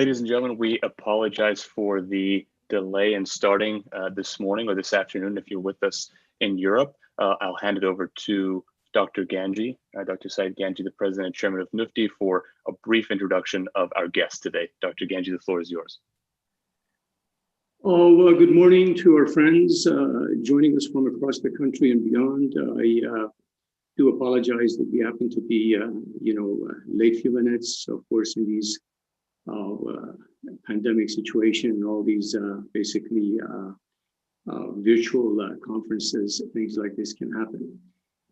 Ladies and gentlemen, we apologize for the delay in starting this morning or this afternoon if you're with us in Europe. I'll hand it over to Dr. Ganji, Dr. Saeed Ganji, the President and Chairman of NUFTI, for a brief introduction of our guest today. Dr. Ganji, the floor is yours. Oh, well, good morning to our friends joining us from across the country and beyond. I do apologize that we happen to be, late few minutes, of course, in these pandemic situation and all these virtual conferences, things like this can happen.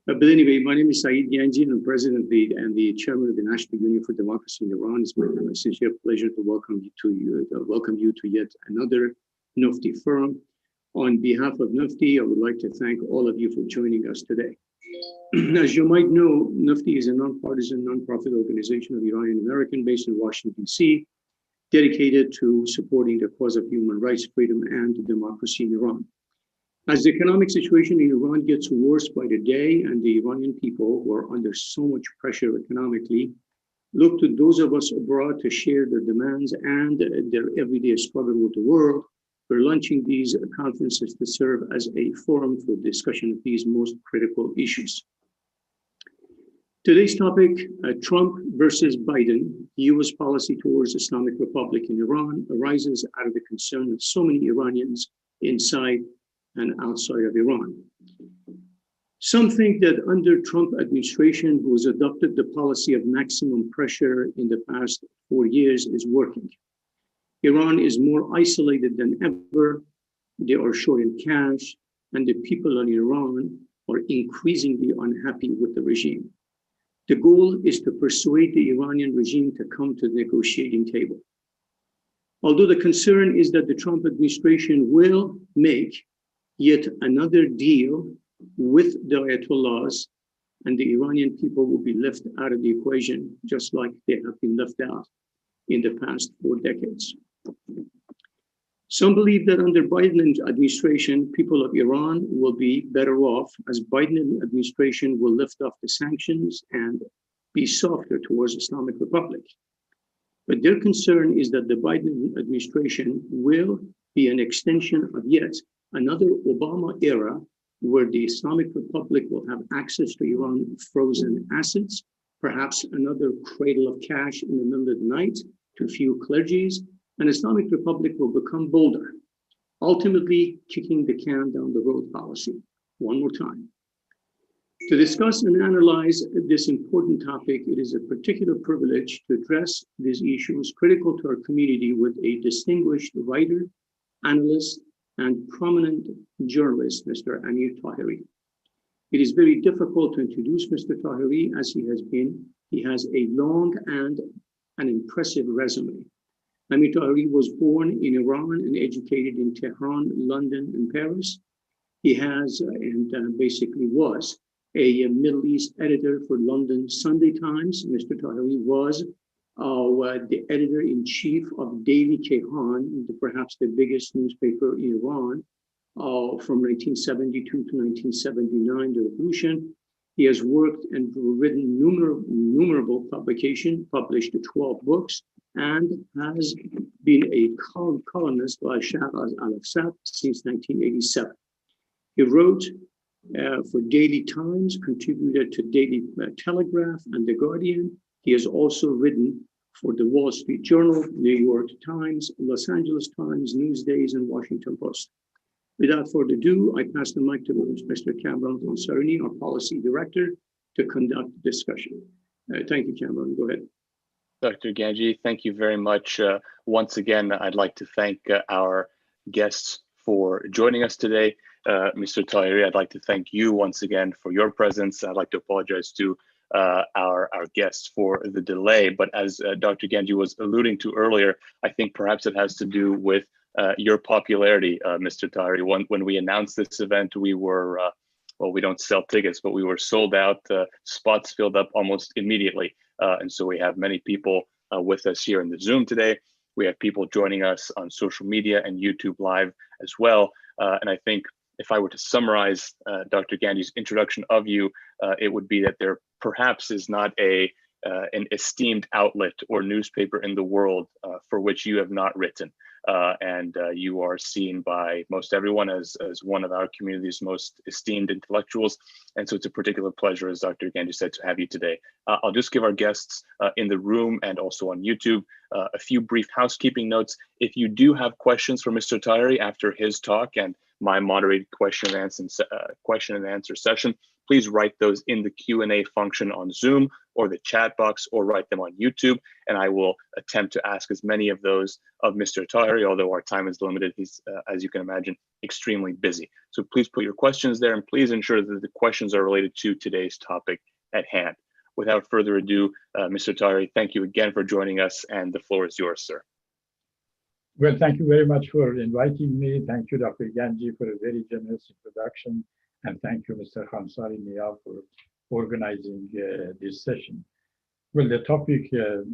But anyway, my name is Saeed Ganji, and I'm President and the Chairman of the National Union for Democracy in Iran. It's my sincere pleasure to welcome you to yet another NUFTI forum. On behalf of NUFTI, I would like to thank all of you for joining us today. As you might know, NUFTI is a nonpartisan, nonprofit organization of Iranian-American based in Washington, D.C., dedicated to supporting the cause of human rights, freedom, and democracy in Iran. As the economic situation in Iran gets worse by the day, and the Iranian people, who are under so much pressure economically, look to those of us abroad to share their demands and their everyday struggle with the world, we're launching these conferences to serve as a forum for discussion of these most critical issues. Today's topic, Trump versus Biden, U.S. policy towards Islamic Republic in Iran, arises out of the concern of so many Iranians inside and outside of Iran. Some think that under Trump administration, who has adopted the policy of maximum pressure in the past 4 years, is working. Iran is more isolated than ever. They are short in cash, and the people in Iran are increasingly unhappy with the regime. The goal is to persuade the Iranian regime to come to the negotiating table. Although the concern is that the Trump administration will make yet another deal with the Ayatollahs, and the Iranian people will be left out of the equation, just like they have been left out in the past 4 decades. Some believe that under Biden's administration, people of Iran will be better off, as Biden administration will lift off the sanctions and be softer towards Islamic Republic. But their concern is that the Biden administration will be an extension of yet another Obama era, where the Islamic Republic will have access to Iran frozen assets, perhaps another cradle of cash in the middle of the night to few clergies, and Islamic Republic will become bolder, ultimately kicking the can down the road policy one more time. To discuss and analyze this important topic, it is a particular privilege to address these issues critical to our community with a distinguished writer, analyst, and prominent journalist, Mr. Amir Taheri. It is very difficult to introduce Mr. Taheri, as he has a long and an impressive resume. Amir Taheri was born in Iran and educated in Tehran, London, and Paris. He has basically was a Middle East editor for London Sunday Times. Mr. Taheri was the editor-in-chief of Daily Kayhan, perhaps the biggest newspaper in Iran, from 1972 to 1979, the revolution. He has worked and written numerable publications, published 12 books, and has been a columnist by Shah al-Afsat since 1987. He wrote for Daily Times, contributed to Daily Telegraph and The Guardian. He has also written for the Wall Street Journal, New York Times, Los Angeles Times, Newsdays, and Washington Post. Without further ado, I pass the mic to Mr. Kamran Ansari, our policy director, to conduct the discussion. Thank you, Kamran. Go ahead. Dr. Ganji, thank you very much. Once again, I'd like to thank our guests for joining us today. Mr. Taheri, I'd like to thank you once again for your presence. I'd like to apologize to our guests for the delay, but as Dr. Ganji was alluding to earlier, I think perhaps it has to do with your popularity, Mr. Taheri. When we announced this event, we were, well, we don't sell tickets, but we were sold out, spots filled up almost immediately. And so we have many people with us here in the Zoom today. We have people joining us on social media and YouTube Live as well. And I think if I were to summarize Dr. Ganji's introduction of you, it would be that there perhaps is not a an esteemed outlet or newspaper in the world for which you have not written. And you are seen by most everyone as one of our community's most esteemed intellectuals. And so it's a particular pleasure, as Dr. Ganji said, to have you today. I'll just give our guests in the room and also on YouTube a few brief housekeeping notes. If you do have questions for Mr. Taheri after his talk and my moderated question and answer session, please write those in the Q&A function on Zoom or the chat box, or write them on YouTube, and I will attempt to ask as many of those of Mr. Taheri, although our time is limited. He's, as you can imagine, extremely busy. So please put your questions there, and please ensure that the questions are related to today's topic at hand. Without further ado, Mr. Taheri, thank you again for joining us, and the floor is yours, sir. Well, thank you very much for inviting me. Thank you, Dr. Ganji, for a very generous introduction. And thank you, Mr. Khamsari Nia, for organizing this session. Well, the topic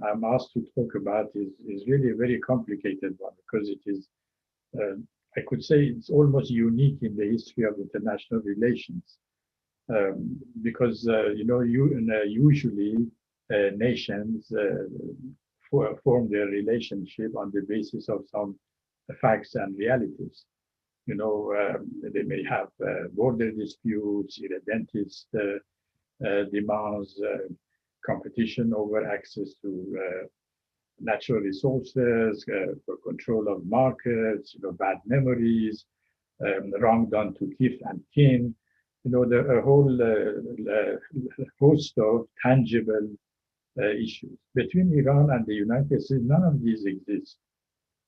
I'm asked to talk about is really a very complicated one, because it is, I could say it's almost unique in the history of international relations. Because, usually nations form their relationship on the basis of some facts and realities. They may have border disputes, irredentist demands, competition over access to natural resources, for control of markets, bad memories, wrong done to kith and kin, a whole host of tangible issues. Between Iran and the United States, none of these exist.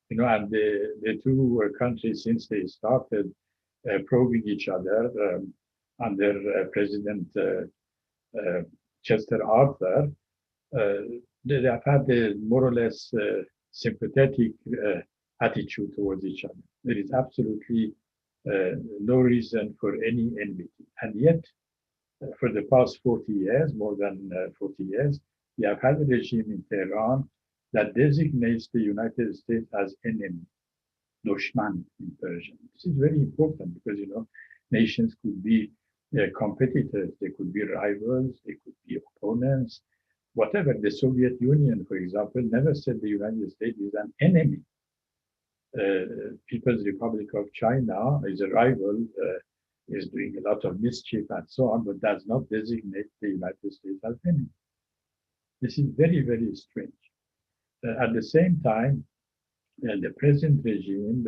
And the two countries, since they started probing each other under President Chester Arthur, they have had a more or less sympathetic attitude towards each other. There is absolutely no reason for any enmity. And yet, for the past 40 years, more than 40 years, we have had a regime in Tehran that designates the United States as enemy, dushman in Persian. This is very important because, nations could be competitors, they could be rivals, they could be opponents, whatever. The Soviet Union, for example, never said the United States is an enemy. People's Republic of China is a rival, is doing a lot of mischief and so on, but does not designate the United States as enemy. This is very, very strange. At the same time, the present regime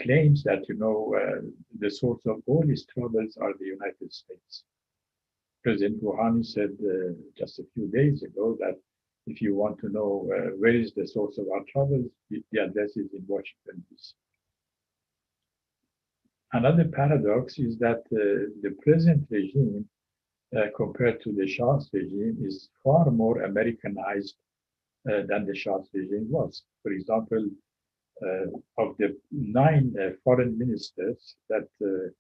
claims that, the source of all its troubles are the United States. President Rouhani said just a few days ago that if you want to know where is the source of our troubles, the address is in Washington, D.C. Another paradox is that the present regime, compared to the Shah's regime, is far more Americanized than the Shah's regime was. For example, of the 9 foreign ministers that the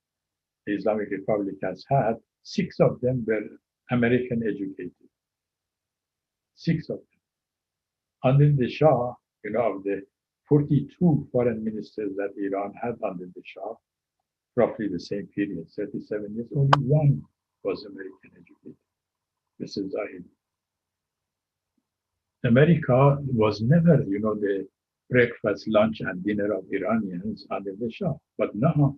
Islamic Republic has had, 6 of them were American educated. 6 of them. Under the Shah, of the 42 foreign ministers that Iran had under the Shah, roughly the same period, 37 years, only 1 was American educated. This is Zahid. America was never, the breakfast, lunch, and dinner of Iranians under the Shah. But now,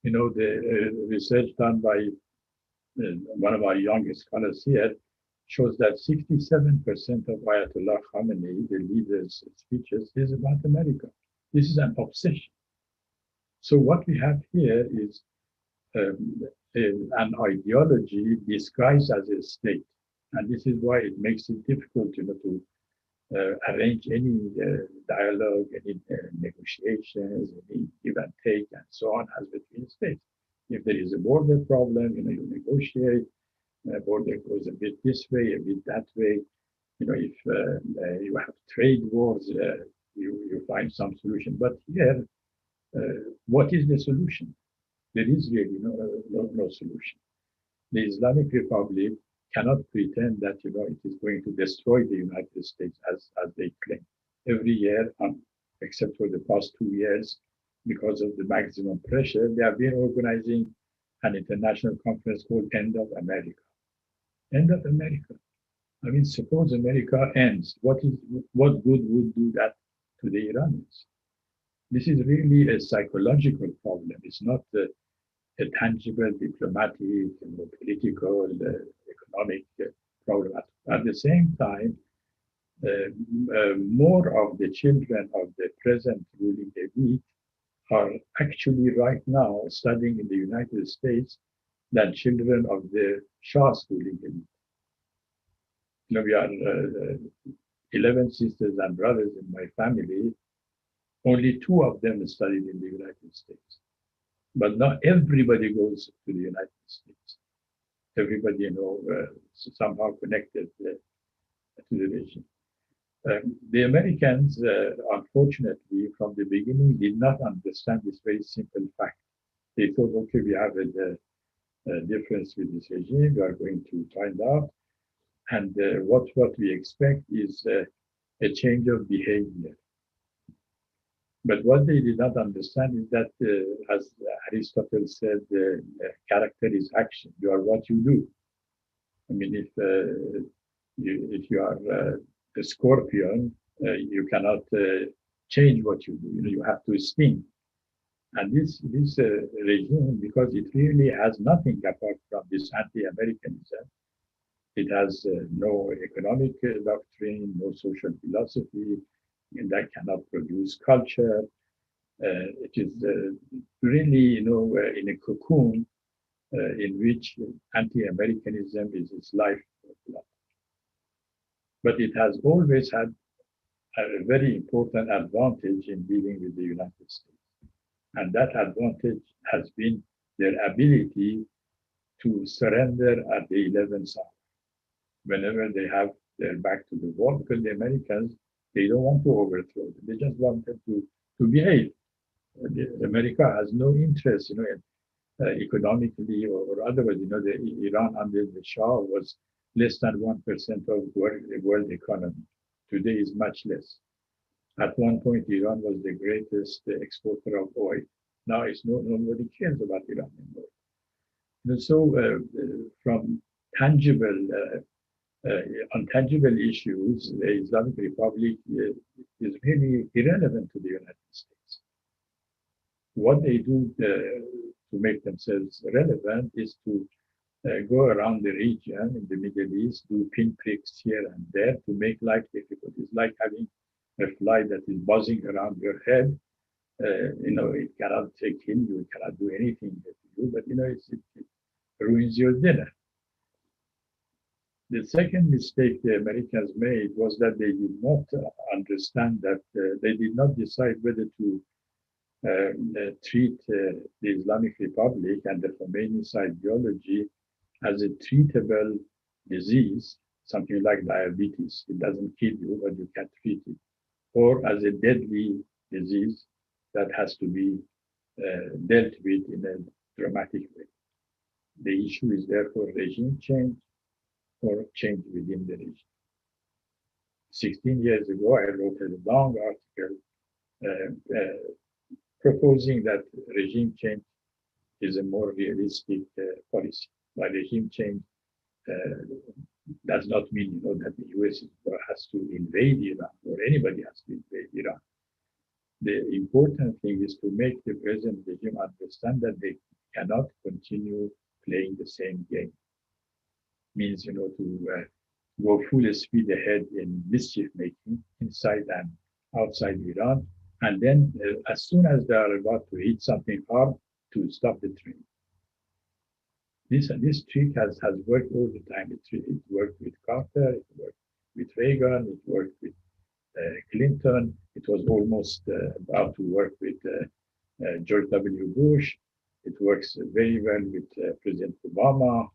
the research done by one of our youngest scholars here shows that 67% of Ayatollah Khamenei, the leader's speeches, is about America. This is an obsession. So what we have here is an ideology disguised as a state. And this is why it makes it difficult, to arrange any dialogue, any negotiations, any give and take, and so on, as between states. If there is a border problem, you negotiate. Border goes a bit this way, a bit that way. If you have trade wars, you find some solution. But here, what is the solution? There is really no solution. The Islamic Republic cannot pretend that it is going to destroy the United States as they claim. Every year, except for the past 2 years, because of the maximum pressure, they have been organizing an international conference called End of America. End of America. I mean, suppose America ends, what good would do that to the Iranians? This is really a psychological problem. It's not a tangible diplomatic, political, economic problem. At the same time, more of the children of the present ruling elite are actually right now studying in the United States than children of the Shah's ruling elite. We are 11 sisters and brothers in my family. Only 2 of them studied in the United States. But not everybody goes to the United States. Everybody, somehow connected to the region. The Americans, unfortunately, from the beginning, did not understand this very simple fact. They thought, okay, we have a difference with this regime, we are going to find out. And what we expect is a change of behavior. But what they did not understand is that, as Aristotle said, character is action. You are what you do. I mean, if you are a scorpion, you cannot change what you do. You have to sting. And this regime, because it really has nothing apart from this anti-Americanism, it has no economic doctrine, no social philosophy, and that cannot produce culture. It is really, in a cocoon in which anti-Americanism is its life. But it has always had a very important advantage in dealing with the United States. And that advantage has been their ability to surrender at the 11th hour, whenever they have their back to the wall, because the Americans, they don't want to overthrow them. They just want them to behave. America has no interest, in economically or otherwise. The Iran under the Shah was less than 1% of the world economy. Today is much less. At one point, Iran was the greatest exporter of oil. Now nobody cares about Iranian oil. And so from intangible issues, the Islamic Republic is really irrelevant to the United States. What they do to make themselves relevant is to go around the region in the Middle East, do pinpricks here and there to make life difficult. It's like having a fly that is buzzing around your head. It cannot kill you, it cannot do anything to you, but it ruins your dinner. The second mistake the Americans made was that they did not understand that they did not decide whether to treat the Islamic Republic and the Khomeini's ideology as a treatable disease, something like diabetes. It doesn't kill you, but you can treat it. Or as a deadly disease that has to be dealt with in a dramatic way. The issue is therefore regime change or change within the region. 16 years ago, I wrote a long article proposing that regime change is a more realistic policy. By regime change does not mean that the US has to invade Iran or anybody has to invade Iran. The important thing is to make the present regime understand that they cannot continue playing the same game. Means, to go full speed ahead in mischief making inside and outside Iran, and then as soon as they are about to hit something hard, to stop the train. This trick has worked all the time. It worked with Carter, it worked with Reagan, it worked with Clinton. It was almost about to work with George W. Bush. It works very well with President Obama.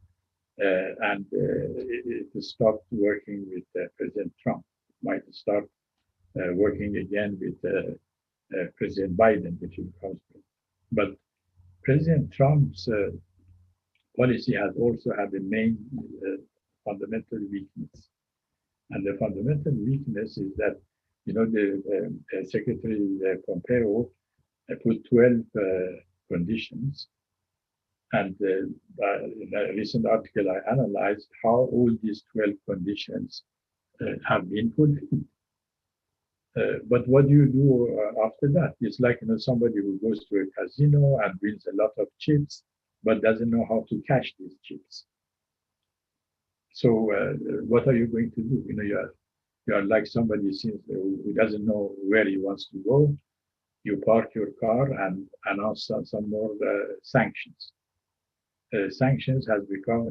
And it stopped working with President Trump. It might start working again with President Biden if he becomes president. But President Trump's policy has also had a main fundamental weakness. And the fundamental weakness is that, the Secretary Pompeo put 12 conditions And in a recent article, I analyzed how all these 12 conditions have been fulfilled. But what do you do after that? It's like somebody who goes to a casino and wins a lot of chips, but doesn't know how to cash these chips. So what are you going to do? You are like somebody who doesn't know where he wants to go. You park your car and announce some more sanctions. Sanctions has become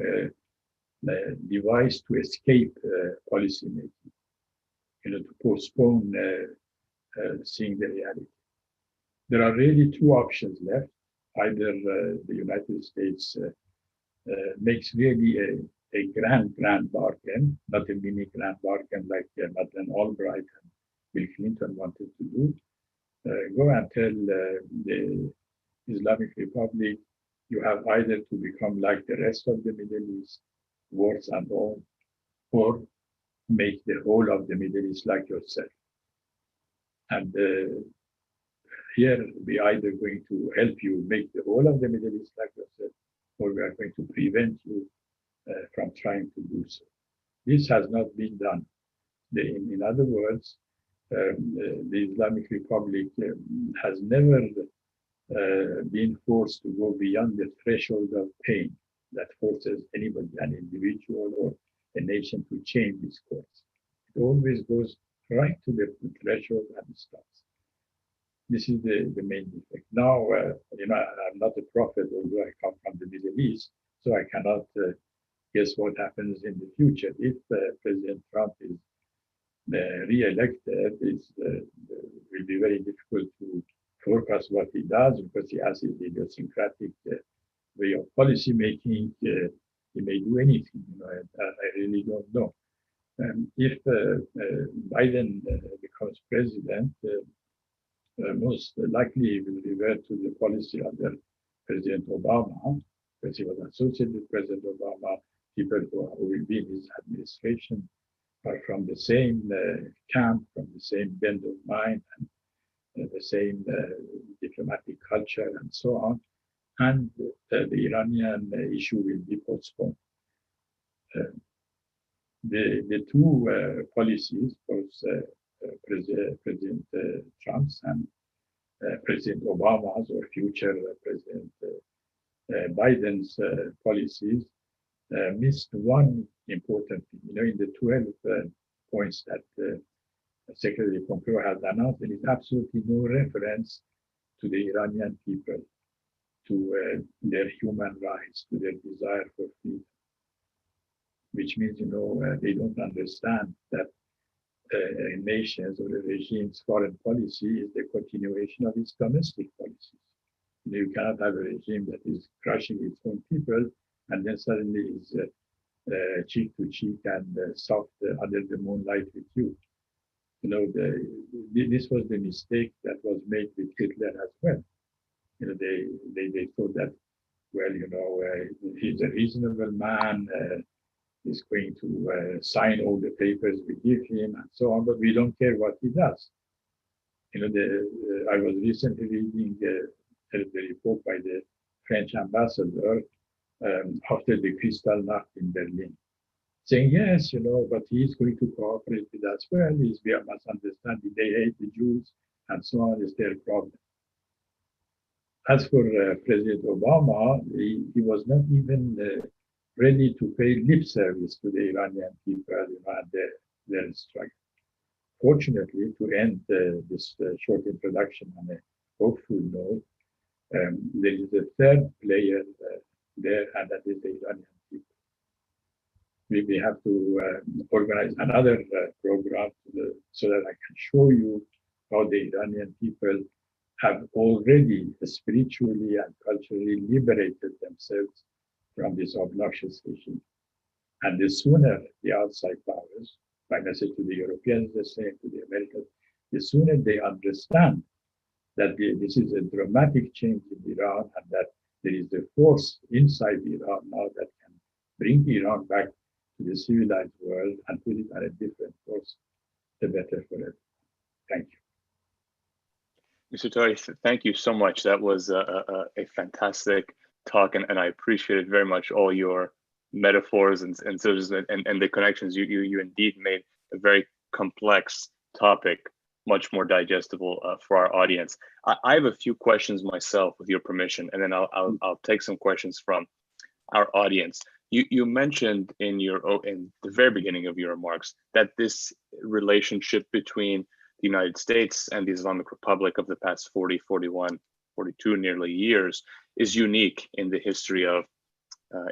a device to escape policy making, to postpone seeing the reality. There are really two options left. Either the United States makes really a grand bargain, not a mini grand bargain like Madeleine Albright and Bill Clinton wanted to do. Go and tell the Islamic Republic, you have either to become like the rest of the Middle East, worse and all, or make the whole of the Middle East like yourself. And here we are either going to help you make the whole of the Middle East like yourself, or we are going to prevent you from trying to do so. This has not been done. In other words, the Islamic Republic has never been forced to go beyond the threshold of pain that forces anybody, an individual or a nation, to change its course. It always goes right to the threshold and stops. This is the main effect. Now, I'm not a prophet, although I come from the Middle East, so I cannot guess what happens in the future. If President Trump is re-elected, it will be very difficult to forecast what he does because he has his idiosyncratic way of policy making. He may do anything. I really don't know. If Biden becomes president, most likely will revert to the policy under President Obama, because he was associated with President Obama. People who will be in his administration are from the same camp, from the same bent of mind, and the same diplomatic culture, and so on. And the Iranian issue will be postponed. The two policies, both President Trump's and President Obama's or future President Biden's policies, missed one important thing. In the 12 points that Secretary Pompeo has announced, there is absolutely no reference to the Iranian people, to their human rights, to their desire for freedom, which means, they don't understand that a nation's or a regime's foreign policy is the continuation of its domestic policies. You cannot have a regime that is crushing its own people and then suddenly is cheek to cheek and soft under the moonlight with you. This was the mistake that was made with Hitler as well. They thought that, well, he's a reasonable man, he's going to sign all the papers we give him and so on, but we don't care what he does. I was recently reading the report by the French ambassador after the Kristallnacht in Berlin, saying, yes, but he's going to cooperate with us well. We must understand they hate the Jews and so on, is their problem. As for President Obama, he was not even ready to pay lip service to the Iranian people and their struggle. Fortunately, to end this short introduction on a hopeful note, there is a third player there, and that is the Iranian people. We have to organize another program so that I can show you how the Iranian people have already spiritually and culturally liberated themselves from this obnoxious regime. And the sooner the outside powers, my message to the Europeans, the same to the Americans, the sooner they understand that this is a dramatic change in Iran and that there is a force inside Iran now that can bring Iran back to the civilized world and put it on a different course, the better for everyone. Thank you. Mr. Taheri, thank you so much. That was a fantastic talk, and I appreciated very much all your metaphors and the connections. You indeed made a very complex topic much more digestible for our audience. I have a few questions myself, with your permission, and then I'll take some questions from our audience. You mentioned in the very beginning of your remarks that this relationship between the United States and the Islamic Republic of the past 40, 41, 42 nearly years is unique in the history of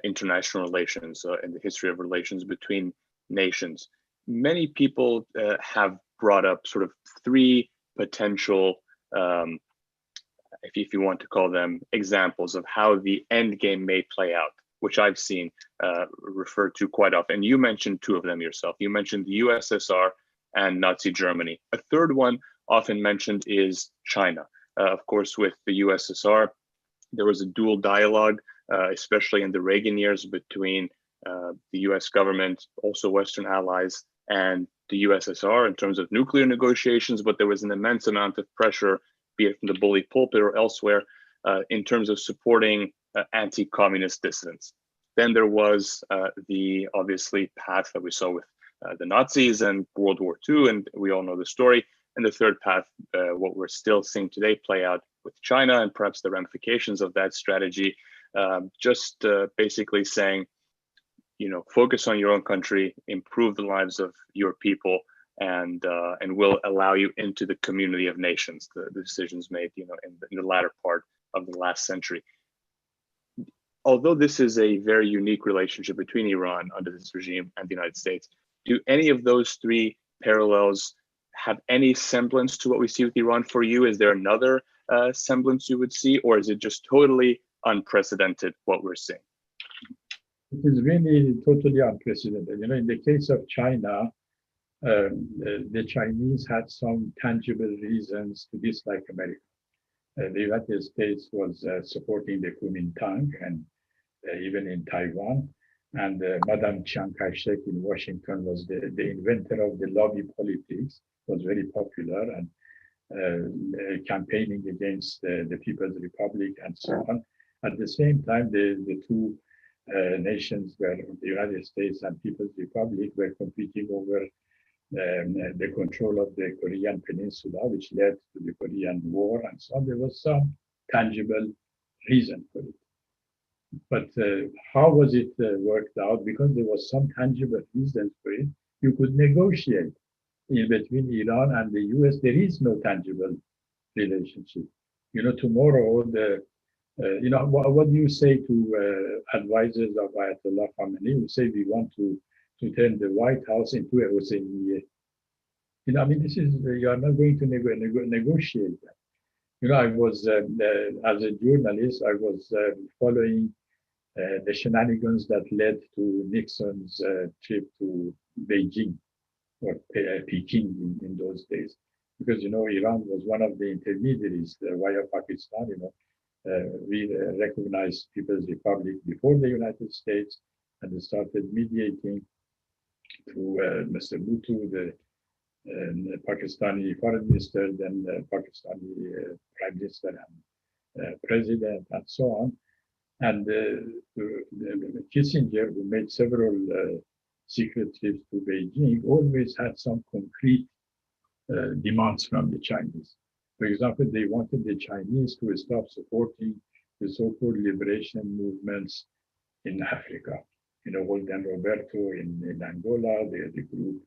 international relations, in the history of relations between nations. Many people have brought up sort of three potential, if you want to call them, examples of how the end game may play out, which I've seen referred to quite often. You mentioned two of them yourself. You mentioned the USSR and Nazi Germany. A third one often mentioned is China. Of course, with the USSR, there was a dual dialogue, especially in the Reagan years, between the US government, also Western allies, and the USSR in terms of nuclear negotiations, but there was an immense amount of pressure, be it from the bully pulpit or elsewhere, in terms of supporting anti-communist dissidents. Then there was the obviously path that we saw with the Nazis and World War II, and we all know the story. And the third path, what we're still seeing today play out with China and perhaps the ramifications of that strategy, basically saying, focus on your own country, improve the lives of your people, and will allow you into the community of nations. The decisions made, in the latter part of the last century. Although this is a very unique relationship between Iran under this regime and the United States, do any of those three parallels have any semblance to what we see with Iran for you? Is there another semblance you would see, or is it just totally unprecedented what we're seeing? It is really totally unprecedented. In the case of China, the Chinese had some tangible reasons to dislike America. The United States was supporting the Kuomintang and even in Taiwan. And Madame Chiang Kai-shek in Washington was the inventor of the lobby politics, was very popular, and campaigning against the People's Republic and so on. At the same time, the two nations were the United States and People's Republic were competing over the control of the Korean Peninsula, which led to the Korean War, and so on. There was some tangible reason for it. But how was it worked out? Because there was some tangible reason for it, you could negotiate in between Iran and the US. There is no tangible relationship. Tomorrow, what do you say to advisors of Ayatollah Khamenei who say we want to turn the White House into a Husseiniye? This is, you are not going to negotiate that. I was, as a journalist, I was following the shenanigans that led to Nixon's trip to Beijing or Peking in those days. Because, Iran was one of the intermediaries via Pakistan. We recognized People's Republic before the United States and started mediating through Mr. Bhutto, the Pakistani foreign minister, then the Pakistani prime minister and president, and so on. And Kissinger, who made several secret trips to Beijing, always had some concrete demands from the Chinese. For example, they wanted the Chinese to stop supporting the so-called liberation movements in Africa. Golden Roberto in Angola, the group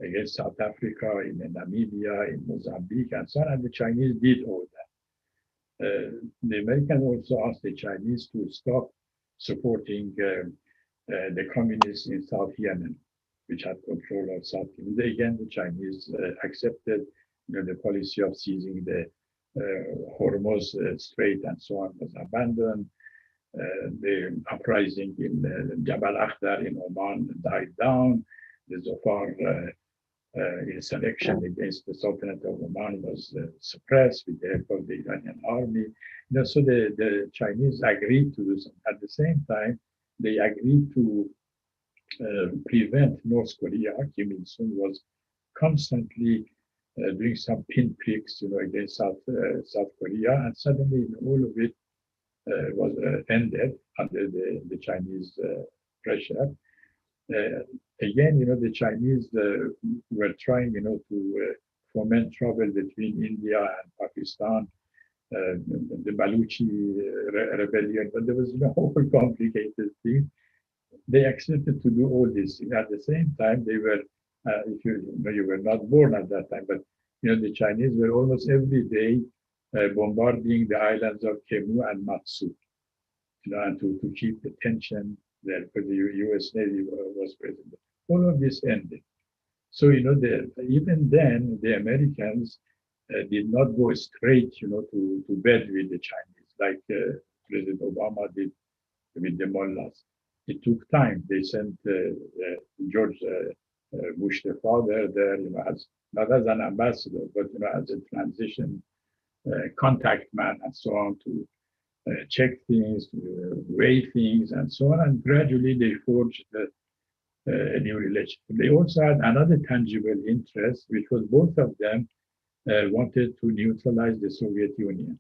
against South Africa, in Namibia, in Mozambique, and so on. And the Chinese did all that. The Americans also asked the Chinese to stop supporting the communists in South Yemen, which had control of South Yemen. Again, the Chinese accepted the policy of seizing the Hormuz Strait and so on was abandoned. The uprising in Jabal Akhdar in Oman died down. The Zofar insurrection against the Sultanate of Oman was suppressed with the help of the Iranian army. So the Chinese agreed to do something. At the same time, they agreed to prevent North Korea. Kim Il-sung was constantly doing some pinpricks, against South Korea, and suddenly in all of it, ended under the Chinese pressure. Again, the Chinese were trying, to foment trouble between India and Pakistan, the Baluchi rebellion, but there was a whole complicated thing. They accepted to do all this. At the same time, they were, if you were not born at that time, but the Chinese were almost every day bombarding the islands of Kemu and Matsu, and to keep the tension there, because the U.S. Navy was present. All of this ended. So, even then, the Americans did not go straight, to bed with the Chinese, like President Obama did with the mullahs. It took time. They sent George Bush the father there, as not as an ambassador, but as a transition contact man and so on, to check things, to weigh things and so on. And gradually they forged a new relationship. They also had another tangible interest, which was both of them wanted to neutralize the Soviet Union.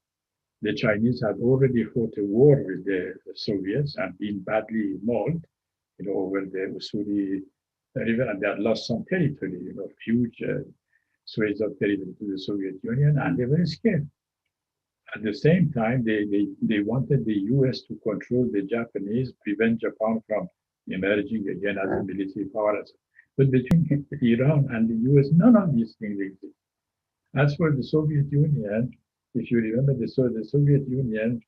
The Chinese had already fought a war with the Soviets and been badly mauled, over the Ussuri River, and they had lost some territory, huge swathes of territory to the Soviet Union, and they were scared. At the same time, they wanted the US to control the Japanese, prevent Japan from emerging again as a military power. But between Iran and the US, none of these things exist. As for the Soviet Union, if you remember, the Soviet Union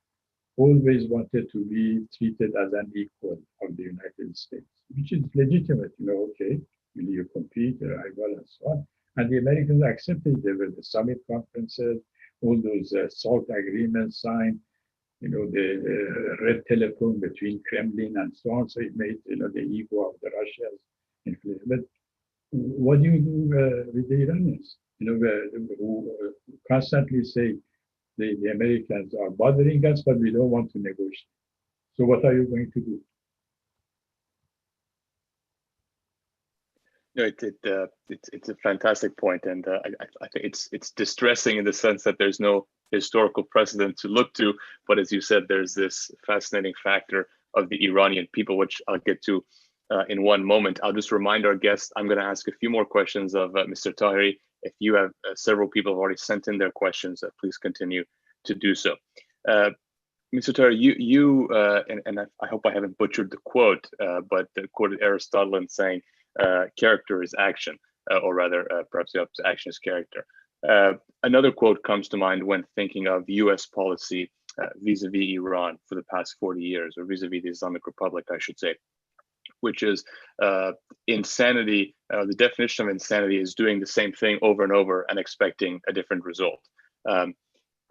always wanted to be treated as an equal of the United States, which is legitimate, okay, you compete, rival, and so on. And the Americans accepted. There were the summit conferences, all those SALT agreements signed, the red telephone between Kremlin and so on. So it made, the ego of the Russians influence. But what do you do with the Iranians? Who constantly say the Americans are bothering us, but we don't want to negotiate. So what are you going to do? No, it's a fantastic point, and I think it's distressing in the sense that there's no historical precedent to look to. But as you said, there's this fascinating factor of the Iranian people, which I'll get to in one moment. I'll just remind our guests, I'm going to ask a few more questions of Mr. Taheri. If you have several people have already sent in their questions, please continue to do so. Mr. Taheri, you and I hope I haven't butchered the quote, but quoted Aristotle in saying, character is action, or rather, perhaps the opposite, action is character. Another quote comes to mind when thinking of US policy vis-a-vis Iran for the past 40 years, or vis-a-vis the Islamic Republic, I should say, which is insanity. The definition of insanity is doing the same thing over and over and expecting a different result.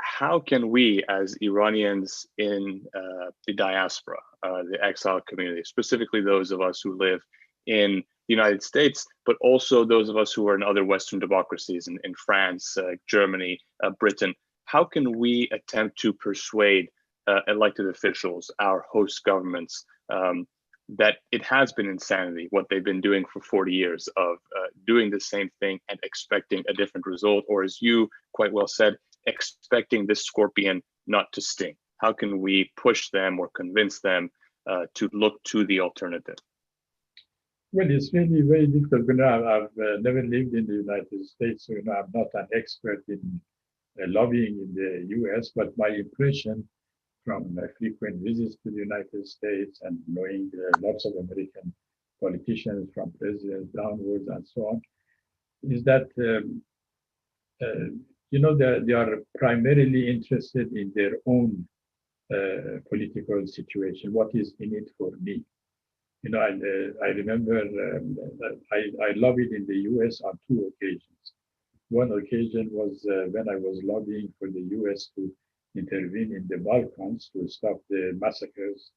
How can we, as Iranians in the diaspora, the exile community, specifically those of us who live in the United States, but also those of us who are in other Western democracies, in France, Germany, Britain, how can we attempt to persuade elected officials, our host governments, that it has been insanity, what they've been doing for 40 years of doing the same thing and expecting a different result, or as you quite well said, expecting this scorpion not to sting? How can we push them or convince them to look to the alternative? Well, it's really very difficult. I've never lived in the United States, so I'm not an expert in lobbying in the US, but my impression from my frequent visits to the United States and knowing lots of American politicians from presidents downwards and so on, is that they are primarily interested in their own political situation. What is in it for me? I remember I lobbied in the US on 2 occasions. One occasion was when I was lobbying for the US to intervene in the Balkans to stop the massacres,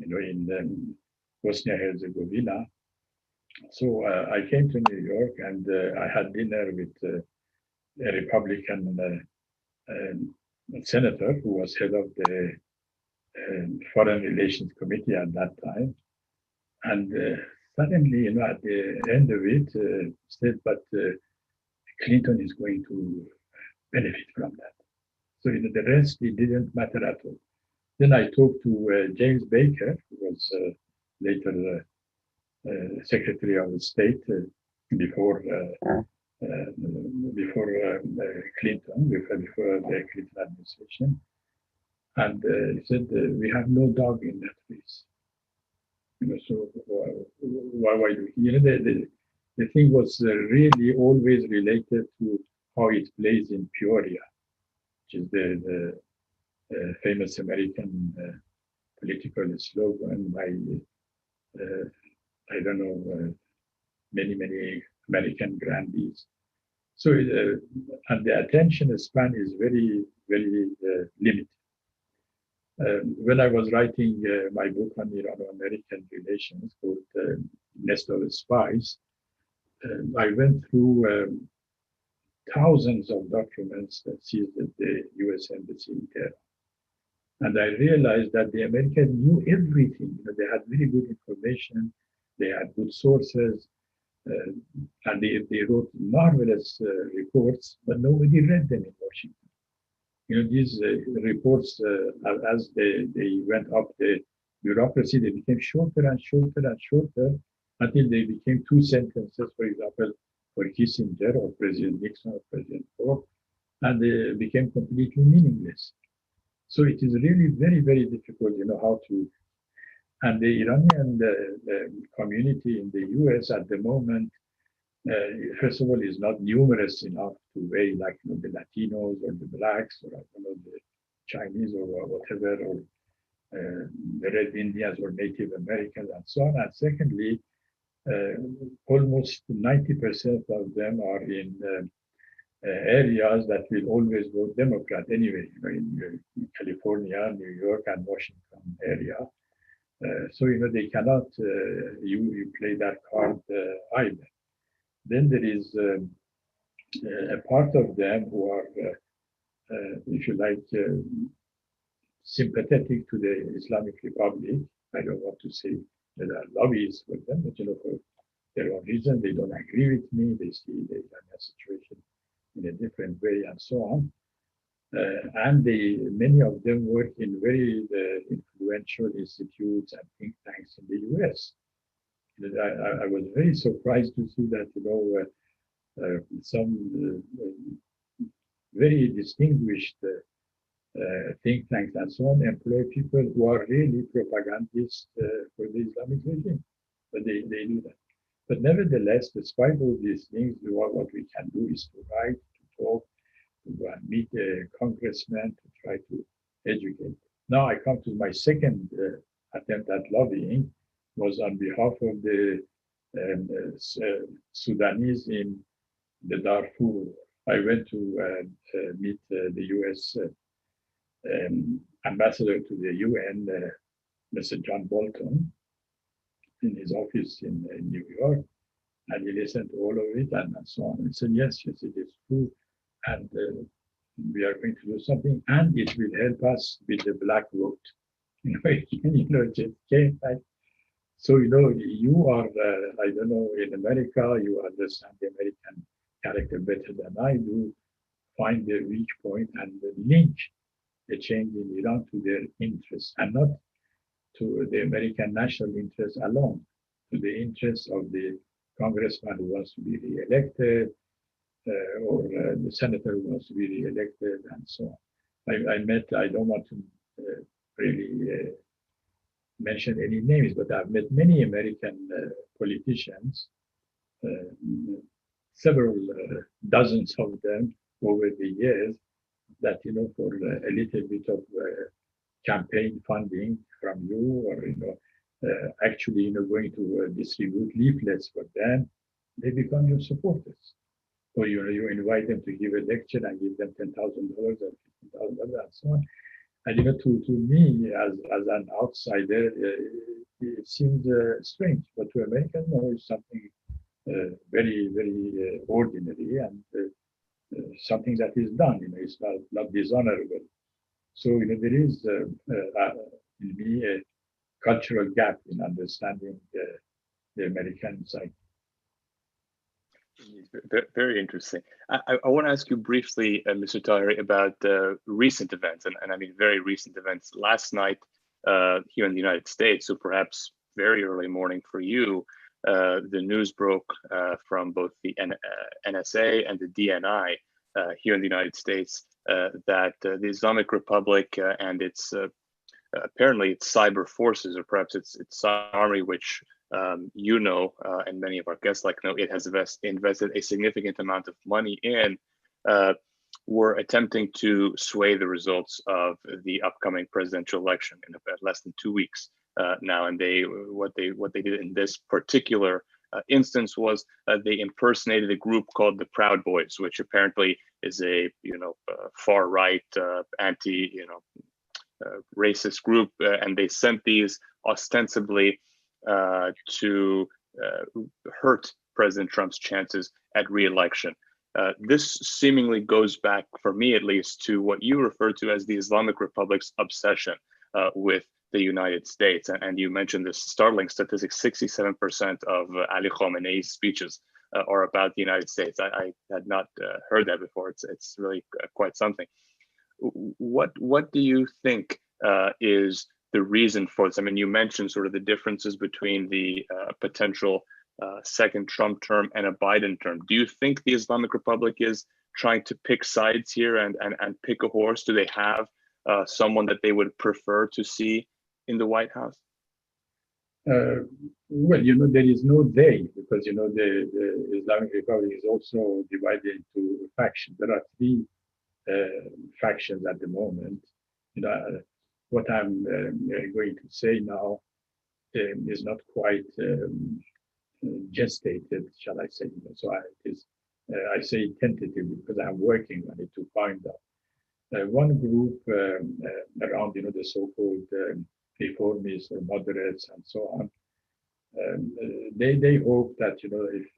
in Bosnia-Herzegovina. So I came to New York and I had dinner with a Republican senator who was head of the Foreign Relations Committee at that time. And suddenly, at the end of it, said, but Clinton is going to benefit from that. So the rest, it didn't matter at all. Then I talked to James Baker, who was later Secretary of State before Clinton, before the Clinton administration. And he said, we have no dog in that race. So why do the thing was really always related to how it plays in Peoria, which is the famous American political slogan by I don't know many American grandees. So and the attention span is very limited. When I was writing my book on Irano-American relations called Nest of Spies, I went through thousands of documents that seized at the U.S. Embassy in Tehran. And I realized that the Americans knew everything. They had very good information, they had good sources, and they wrote marvelous reports, but nobody read them in Washington. These reports, as they went up the bureaucracy, they became shorter and shorter and shorter until they became 2 sentences, for example, for Kissinger or President Nixon or President Ford, and they became completely meaningless. So it is really very difficult, how to. And the Iranian community in the U.S. at the moment, first of all, is not numerous enough to weigh like the Latinos or the blacks or the Chinese or whatever, or the Red Indians or Native Americans and so on. And secondly, almost 90% of them are in areas that will always vote Democrat anyway, in California, New York, and Washington area. So they cannot you play that card either. Then there is a part of them who are, if you like, sympathetic to the Islamic Republic. I don't want to say that there are lobbies for them, but for their own reason, they don't agree with me. They see the Iranian situation in a different way, and so on. And many of them work in very influential institutes and think tanks in the U.S. I was very surprised to see that some very distinguished think tanks and so on employ people who are really propagandists for the Islamic regime, but they do that. But nevertheless, despite all these things, what we can do is to write, to talk, to meet a congressman, to try to educate. Now I come to my second attempt at lobbying, was on behalf of the Sudanese in the Darfur. I went to meet the U.S. ambassador to the UN, Mr. John Bolton, in his office in New York, and he listened to all of it and so on. And said, yes, it is true, and we are going to do something, and it will help us with the black vote. Just came back. So, you are, I don't know, in America, you understand the American character better than I do, find the weak point and link the change in Iran to their interests, and not to the American national interest alone, to the interests of the congressman who wants to be re-elected, or the senator who wants to be re-elected, and so on. I don't want to really mention any names, but I've met many American politicians, several dozens of them over the years, that, for a little bit of campaign funding from you, or, actually, going to distribute leaflets for them, they become your supporters. Or, you invite them to give a lecture and give them $10,000 or $15,000 and so on. And, to me, as an outsider, it seems strange. But to Americans, it's something very ordinary, and something that is done. It's not dishonorable. So, there is in me a cultural gap in understanding the American side. Very interesting. I want to ask you briefly, Mr. Taheri, about recent events, and I mean very recent events. Last night here in the United States, so perhaps very early morning for you, the news broke from both the NSA and the DNI here in the United States that the Islamic Republic and its apparently its cyber forces, or perhaps its army, which you know, and many of our guests know, it has invested a significant amount of money in, were attempting to sway the results of the upcoming presidential election in less than 2 weeks now. And what they did in this particular instance was they impersonated a group called the Proud Boys, which apparently is a far right anti racist group, and they sent these ostensibly to hurt President Trump's chances at re-election. This seemingly goes back, for me at least, to what you refer to as the Islamic Republic's obsession with the United States. And you mentioned this startling statistic: 67% of Ali Khamenei's speeches are about the United States. I had not heard that before. It's really quite something. What do you think is the reason for this? I mean, you mentioned sort of the differences between the potential second Trump term and a Biden term. Do you think the Islamic Republic is trying to pick sides here and pick a horse? Do they have someone that they would prefer to see in the White House? Well, there is no they, because, the Islamic Republic is also divided into factions. There are three factions at the moment. What I'm going to say now is not quite gestated, shall I say? So I say tentatively because I'm working on it to find out. One group around, the so-called reformists or moderates and so on. They hope that if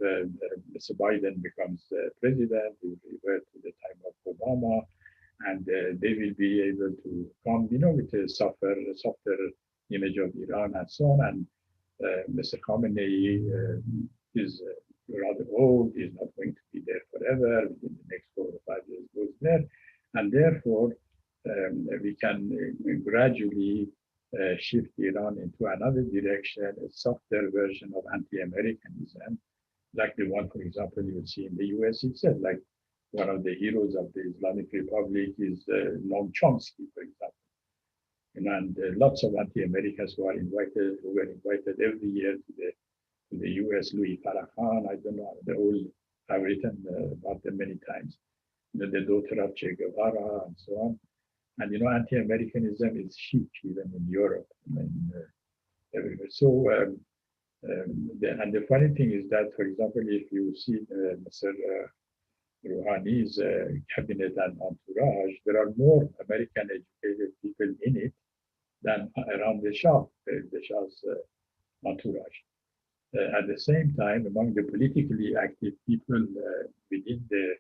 Mr. Biden becomes president, he will revert to the time of Obama, and they will be able to come, with a softer image of Iran and so on. And Mr. Khamenei is rather old; he's not going to be there forever. Within the next 4 or 5 years, goes there, and therefore we can gradually shift Iran into another direction, a softer version of anti-Americanism, like the one, for example, you would see in the US itself. Like one of the heroes of the Islamic Republic is Noam Chomsky, for example. And lots of anti-Americans who were invited every year to the US. Louis Farrakhan, I don't know, they all have written about them many times. The daughter of Che Guevara and so on. And anti-Americanism is chic even in Europe, everywhere. So, and the funny thing is that, for example, if you see Mr. Rouhani's cabinet and entourage, there are more American-educated people in it than around the Shah's entourage. At the same time, among the politically active people within the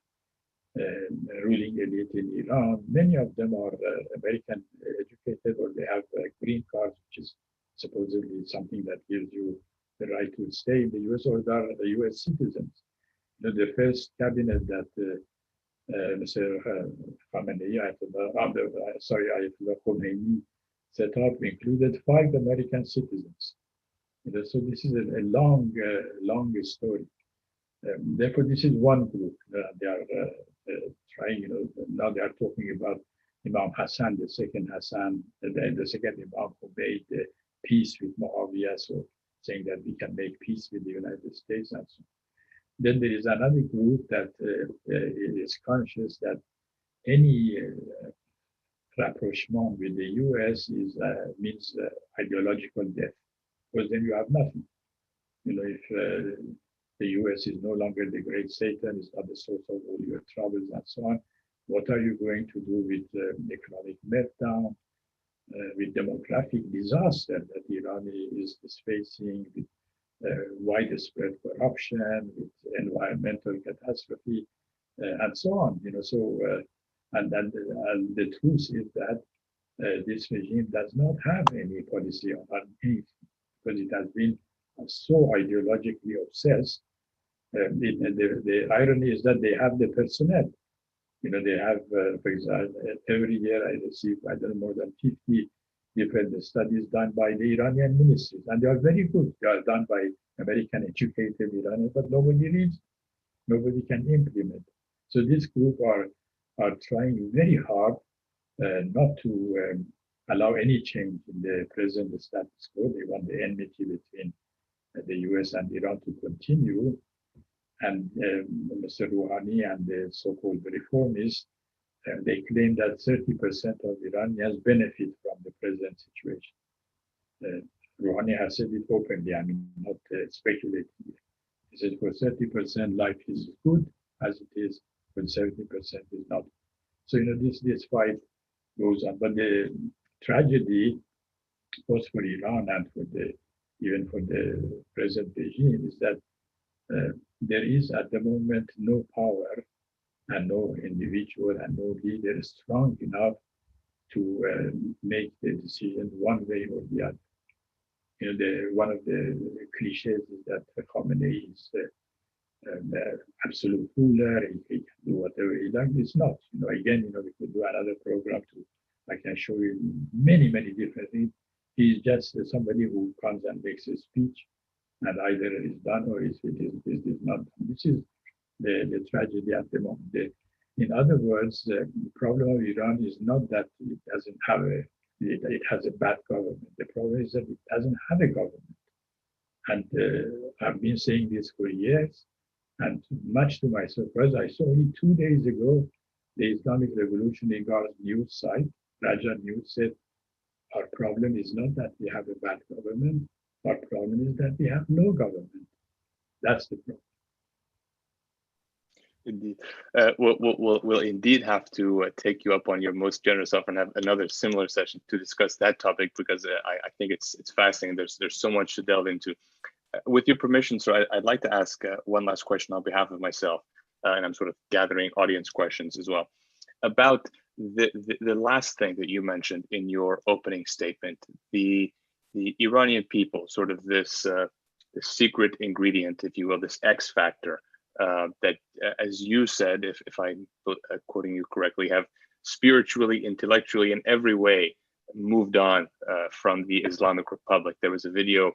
ruling elite in Iran, many of them are American educated, or they have green cards, which is supposedly something that gives you the right to stay in the US, or they are US citizens. The first cabinet that Mr. Khamenei, Ayatollah Khomeini set up included 5 American citizens. So this is a long story. Therefore, this is one group. They are trying, now they are talking about Imam Hassan, the second Hassan, the second Imam who made peace with Muawiyah, so saying that we can make peace with the United States and so on. Then there is another group that is conscious that any rapprochement with the US means ideological death, because then you have nothing. If the US is no longer the great Satan, it's not the source of all your troubles and so on, what are you going to do with economic meltdown, with demographic disaster that Iran is facing, with widespread corruption, with environmental catastrophe, and so on. And the truth is that this regime does not have any policy on anything, because it has been so ideologically obsessed The irony is that they have the personnel. They have, for example, every year I receive, I don't know, more than 50 different studies done by the Iranian ministries, and they are very good. They are done by American educated Iranians, but nobody reads, nobody can implement. So this group are trying very hard not to allow any change in the present status quo. They want the enmity between the US and Iran to continue. And Mr. Rouhani and the so-called reformists, they claim that 30% of Iranians benefit from the present situation. Rouhani has said it openly, I mean, not speculating. He said for 30% life is good as it is, for 70% is not. So, this fight goes on. But the tragedy, both for Iran and even for the present regime, is that there is at the moment no power and no individual and no leader strong enough to make the decision one way or the other. One of the cliches is that Khamenei is the absolute ruler. He can do whatever he likes. It's not. Again, we could do another program I can show you many, many different things. He's just somebody who comes and makes a speech, and either it is done or it is not done. This is the tragedy at the moment. In other words, the problem of Iran is not that it doesn't have it has a bad government. The problem is that it doesn't have a government. And I've been saying this for years, and much to my surprise, I saw only 2 days ago the Islamic Revolutionary Guard news site, Raja News, said, our problem is not that we have a bad government, our problem is that we have no government. That's the problem. Indeed. We'll indeed have to take you up on your most generous offer and have another similar session to discuss that topic, because I think it's fascinating. There's so much to delve into. With your permission, sir, I'd like to ask one last question on behalf of myself, and I'm sort of gathering audience questions as well, about the last thing that you mentioned in your opening statement, the Iranian people, sort of this the secret ingredient, if you will, this X factor that, as you said, if I'm quoting you correctly, have spiritually, intellectually, in every way moved on from the Islamic Republic. There was a video,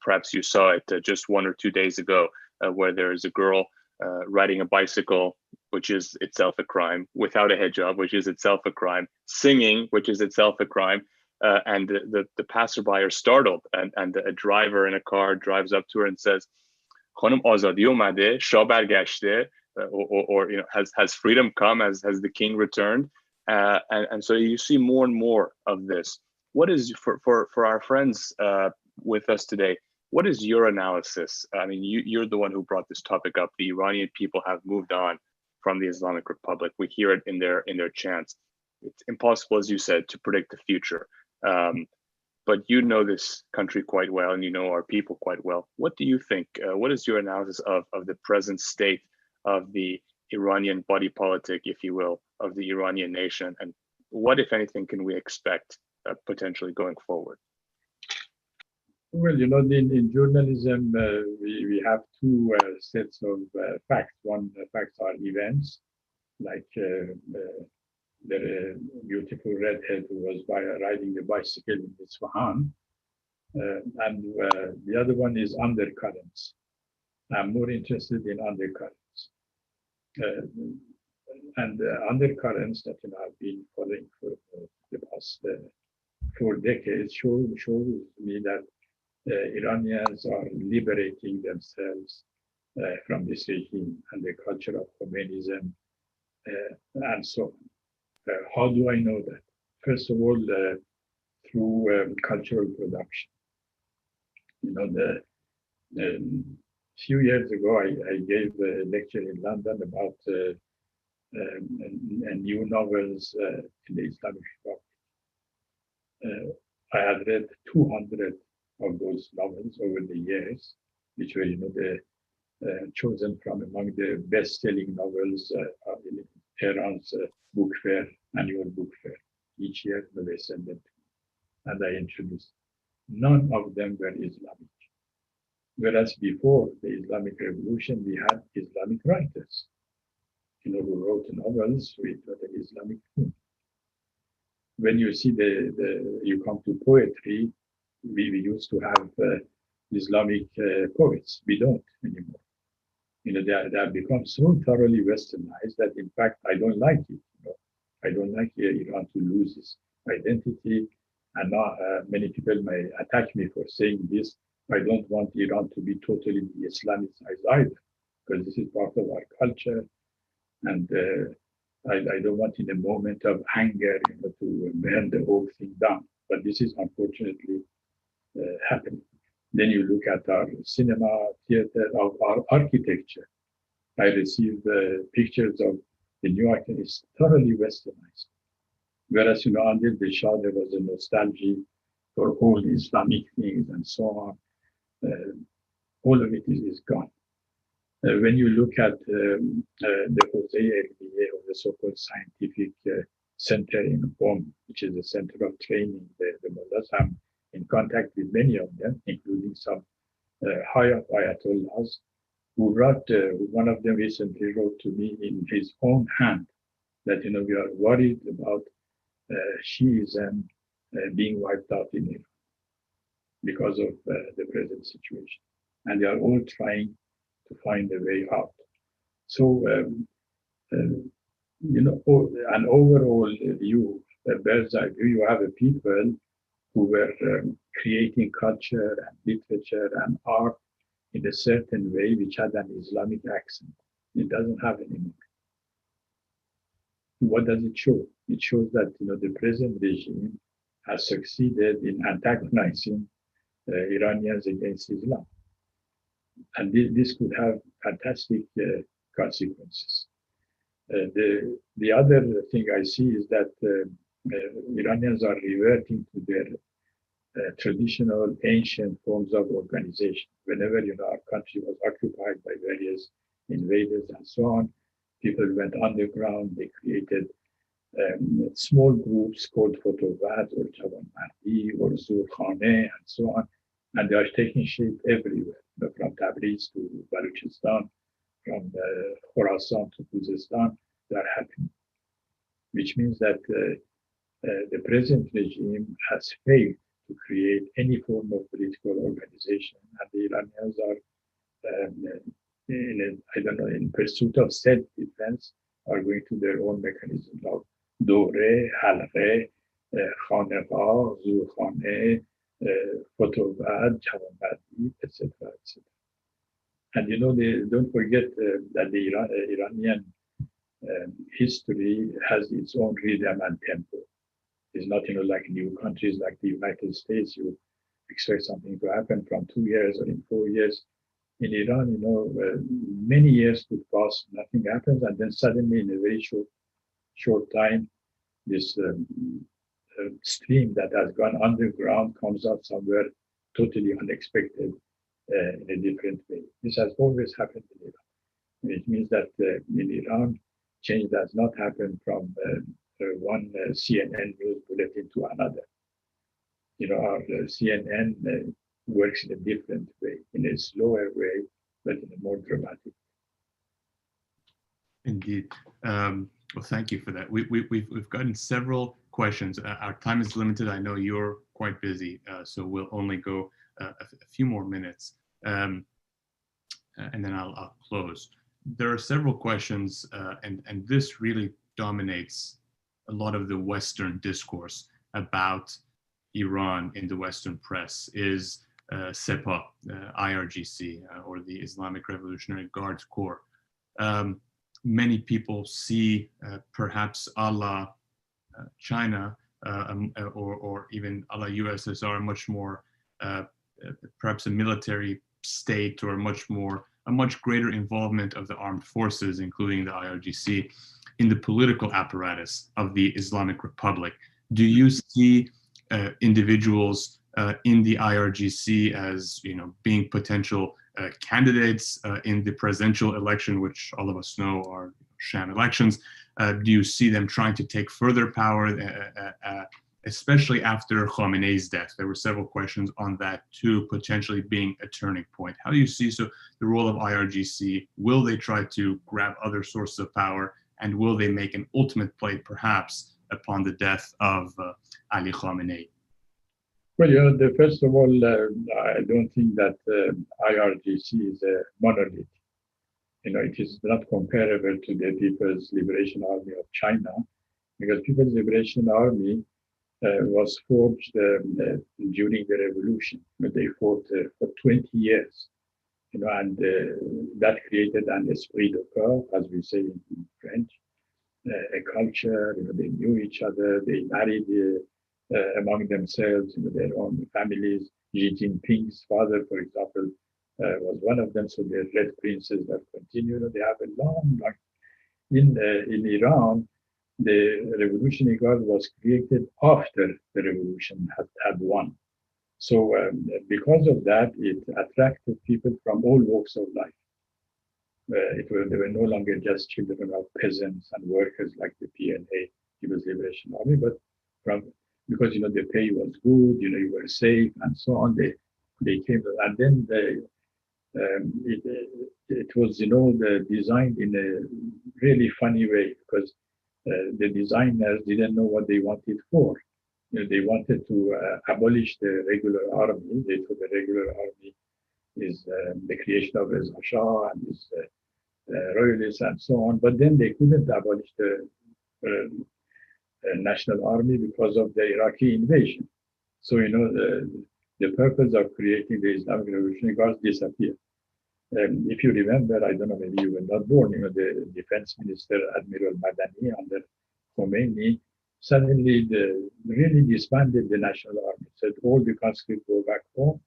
perhaps you saw it just 1 or 2 days ago, where there is a girl riding a bicycle, which is itself a crime, without a hijab, which is itself a crime, singing, which is itself a crime, and the passerby are startled, and a driver in a car drives up to her and says, "Khanum azadi omade, shah bargashte," or has freedom come, has the king returned, and so you see more and more of this. What is for our friends with us today? What is your analysis? I mean, you're the one who brought this topic up. The Iranian people have moved on from the Islamic Republic. We hear it in their chants. It's impossible, as you said, to predict the future. But you know this country quite well, and you know our people quite well. What do you think? What is your analysis of the present state of the Iranian body politic, if you will, of the Iranian nation? And what, if anything, can we expect potentially going forward? Well, in journalism, we have two sets of facts. One facts are events, like the beautiful redhead who was riding a bicycle in Isfahan, and the other one is undercurrents. I'm more interested in undercurrents. And undercurrents that I've been following for the past 4 decades shows me that Iranians are liberating themselves from this regime and the culture of Khomeinism and so on. How do I know that? First of all, through cultural production. A few years ago, I gave a lecture in London about new novels in the Islamic Republic. I had read 200 of those novels over the years, which were, chosen from among the best-selling novels in Tehran's book fair, annual book fair. Each year, they send them to me, and I introduced. None of them were Islamic. Whereas before the Islamic Revolution, we had Islamic writers, who wrote novels with the Islamic theme. When you see you come to poetry, we used to have Islamic poets. We don't anymore. They have become so thoroughly westernized that, in fact, I don't like it. I don't like Iran to lose its identity. And now many people may attack me for saying this. I don't want Iran to be totally Islamicized either, because this is part of our culture. And I don't want in a moment of anger to burn the whole thing down. But this is unfortunately happening. Then you look at our cinema, theater, our architecture. I received pictures of the New York, is thoroughly westernized. Whereas, under the Shah, there was a nostalgia for all Islamic things and so on. All of it is gone. When you look at the JCPOA, or the so-called scientific center in Qom, which is a center of training the mullahs, I'm in contact with many of them, including some high-up ayatollahs, who wrote, one of them recently wrote to me in his own hand that, we are worried about Shiism being wiped out in Iran because of the present situation. And they are all trying to find a way out. So, an overall view, a bird's eye view, you have a people who were creating culture and literature and art in a certain way, which had an Islamic accent. It doesn't have anymore. What does it show? It shows that the present regime has succeeded in antagonizing Iranians against Islam. And this could have fantastic consequences. The other thing I see is that Iranians are reverting to their traditional ancient forms of organization. Whenever our country was occupied by various invaders and so on, people went underground. They created small groups called Fotovad or Jawan-Mardi or Zurkhane and so on, and they are taking shape everywhere, from Tabriz to Baluchistan, from Khorasan to Khuzestan. They are happening, which means that the present regime has failed to create any form of political organization, and the Iranians are, in pursuit of self-defense, are going to their own mechanisms of Dore, Halqe, Khanegah, Zurkhane, Fotovad, Jawan-Mardi, etc., etc. And don't forget that the Iranian history has its own rhythm and tempo. It's not, like new countries like the United States. You expect something to happen from 2 years or in 4 years. In Iran, many years could pass, nothing happens, and then suddenly, in a very short time, this stream that has gone underground comes out somewhere totally unexpected in a different way. This has always happened in Iran. And it means that in Iran, change does not happen from one CNN news bulletin to another. Our CNN works in a different way, in a slower way, but in a more dramatic. Indeed. Well, thank you for that. We've gotten several questions. Our time is limited. I know you're quite busy, so we'll only go a few more minutes, and then I'll close. There are several questions, and this really dominates a lot of the Western discourse about Iran in the Western press, is Sepah, IRGC, or the Islamic Revolutionary Guard Corps. Many people see perhaps a la China or even a la USSR much more, perhaps a military state, or a much greater involvement of the armed forces, including the IRGC, in the political apparatus of the Islamic Republic. Do you see individuals in the IRGC as being potential candidates in the presidential election, which all of us know are sham elections? Do you see them trying to take further power especially after Khamenei's death. There were several questions on that too, potentially being a turning point. How do you see the role of IRGC? Will they try to grab other sources of power, and will they make an ultimate play perhaps upon the death of Ali Khamenei? Well, first of all, I don't think that IRGC is a monolith. It is not comparable to the People's Liberation Army of China, because People's Liberation Army was forged during the revolution. They fought for 20 years, and that created an esprit de corps, as we say in French, a culture. They knew each other. They married among themselves, their own families. Xi Jinping's father, for example, was one of them. So the Red Princes that continue. They have a long. In Iran, the Revolutionary Guard was created after the revolution had won. So because of that, it attracted people from all walks of life. They were no longer just children of peasants and workers like the PLA, People's Liberation Army, but because the pay was good, you were safe and so on. They came, and then it was designed in a really funny way, because the designers didn't know what they wanted for. They wanted to abolish the regular army. They thought the regular army is the creation of Reza Shah and his royalists and so on. But then they couldn't abolish the national army because of the Iraqi invasion. So the purpose of creating the Islamic Revolutionary Guards disappeared. If you remember, I don't know, maybe you were not born, the defense minister, Admiral Madani, under Khomeini, suddenly really disbanded the national army, said all the conscripts go back home,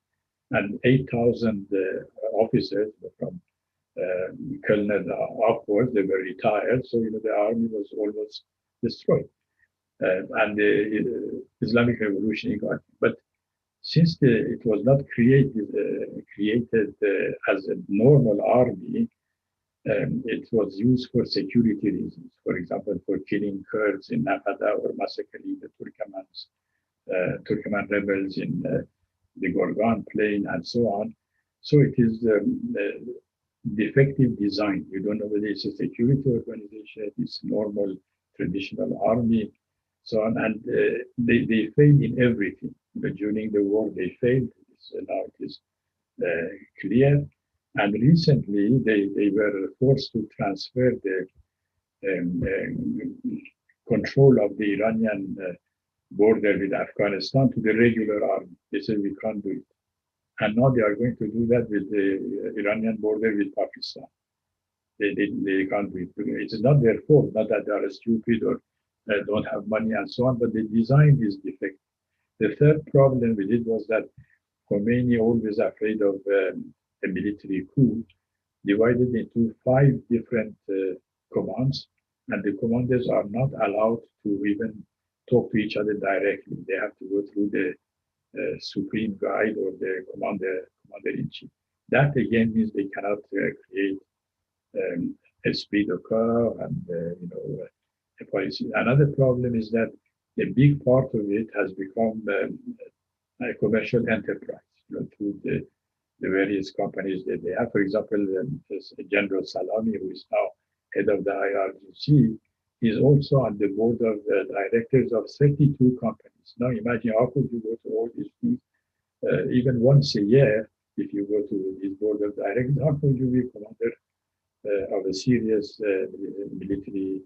and 8,000 officers from colonel upwards, they were retired, so the army was almost destroyed. And the Islamic Revolutionary Guard. But since it was not created as a normal army, it was used for security reasons. For example, for killing Kurds in Nafada or massacring the Turkmen rebels in the Gorgan Plain and so on. So it is defective design. You don't know whether it's a security organization, it's a normal traditional army, so on, and they failed in everything. But during the war, they failed. Now it is clear. And recently, they were forced to transfer the control of the Iranian border with Afghanistan to the regular army. They said, we can't do it. And now they are going to do that with the Iranian border with Pakistan. They can't do it. It is not their fault, not that they are stupid or don't have money and so on, but the design is defective. The third problem with it was that Khomeini, always afraid of a military coup, divided into 5 different commands, and the commanders are not allowed to even talk to each other directly. They have to go through the supreme guide or the commander-in-chief. That again means they cannot create esprit de corps and a policy. Another problem is that a big part of it has become a commercial enterprise through the various companies that they have. For example, General Salami, who is now head of the IRGC, is also on the board of directors of 32 companies. Now imagine how could you go to all these things even once a year. If you go to this board of directors, how could you be commander of a serious military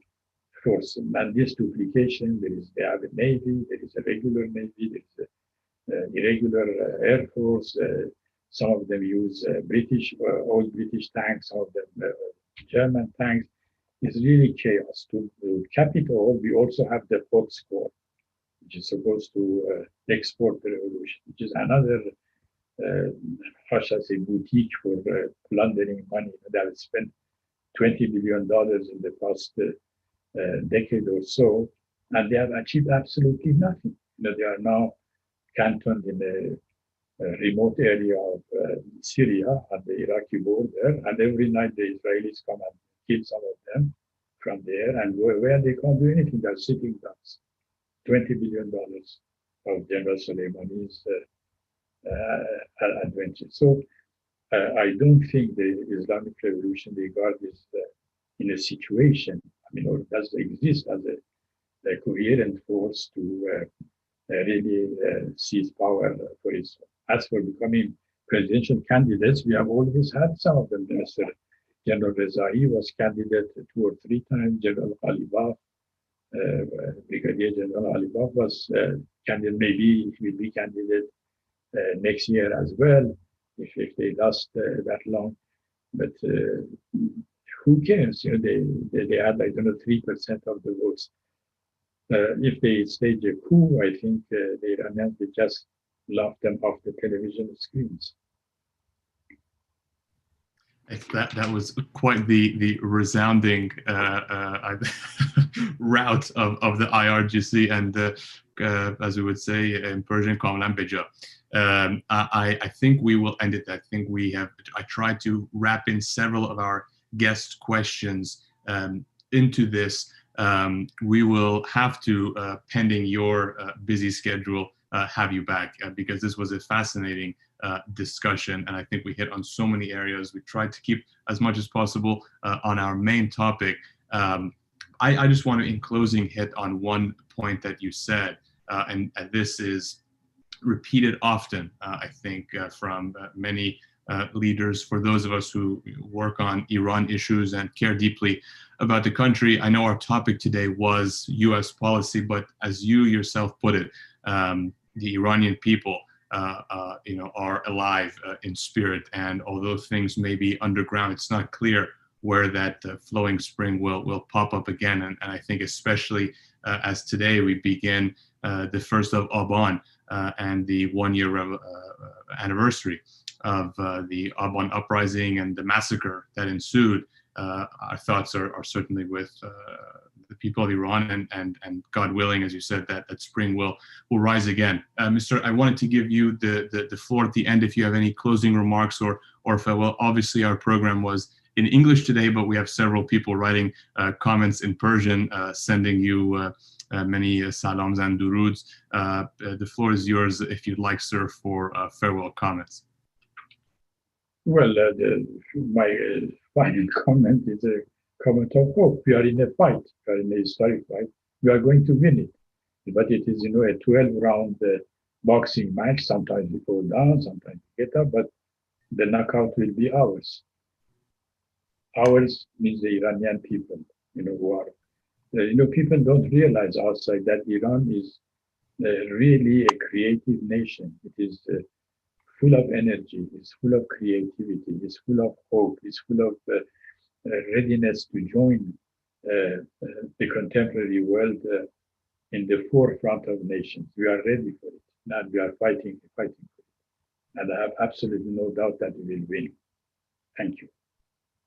force? And this duplication, they have a navy, there is a regular navy, there is an irregular air force. Some of them use old British tanks, some of them German tanks. It's really chaos. To cap it all, we also have the Fox Corps, which is supposed to export the revolution, which is another, how shall I say, boutique for plundering money. They have spent $20 billion in the past decade or so, and they have achieved absolutely nothing. They are now cantoned in a remote area of Syria on the Iraqi border, and every night the Israelis come and kill some of them from there, and where they can't do anything, they're sitting ducks. $20 billion of General Soleimani's adventure. So I don't think the Islamic Revolution regard this in a situation, I mean, or does exist as a coherent force to really seize power for its. As for becoming presidential candidates, we have always had some of them. Mr. General Rezai was candidate 2 or 3 times. General Ghalibaf, Brigadier General Ghalibaf was candidate. Maybe he will be candidate next year as well, if they last that long. But who cares? You know, they had, I don't know, 3% of the votes. If they stage a coup, I think the Iranians will just laugh them off the television screens. That was quite the resounding route of the IRGC, and as we would say in Persian, "Kamalan beja." I think we will end it. I think I tried to wrap in several of our guest questions into this. We will have to, pending your busy schedule, have you back because this was a fascinating discussion, and I think we hit on so many areas. We tried to keep as much as possible on our main topic. I just want to, in closing, hit on one point that you said, and this is repeated often, I think, from many leaders. For those of us who work on Iran issues and care deeply about the country, I know our topic today was U.S. policy, but as you yourself put it, the Iranian people are alive in spirit, and although things may be underground, it's not clear where that flowing spring will pop up again. And I think especially as today we begin the 1st of Aban and the 1-year anniversary of the Aban uprising and the massacre that ensued, our thoughts are certainly with the people of Iran, and God willing, as you said, that spring will rise again. I wanted to give you the floor at the end if you have any closing remarks or farewell. Obviously, our program was in English today, but we have several people writing comments in Persian, sending you many salams and duruds. The floor is yours if you'd like, sir, for farewell comments. Well, my final comment is a comment of hope. We are in a fight. We are in a historic fight. We are going to win it. But it is, a 12-round boxing match. Sometimes we go down, sometimes we get up, but the knockout will be ours. Ours means the Iranian people, who are, people don't realize outside that Iran is really a creative nation. It is full of energy, it's full of creativity, it's full of hope, it's full of readiness to join the contemporary world in the forefront of nations. We are ready for it. Now we are fighting for it. And I have absolutely no doubt that we will win. Thank you.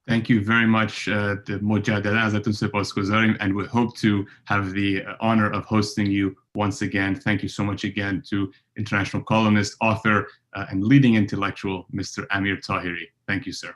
Thank you very much, مجددا ازتون سپاسگزاریم, and we hope to have the honor of hosting you once again. Thank you so much again to international columnist, author, and leading intellectual, Mr. Amir Taheri. Thank you, sir.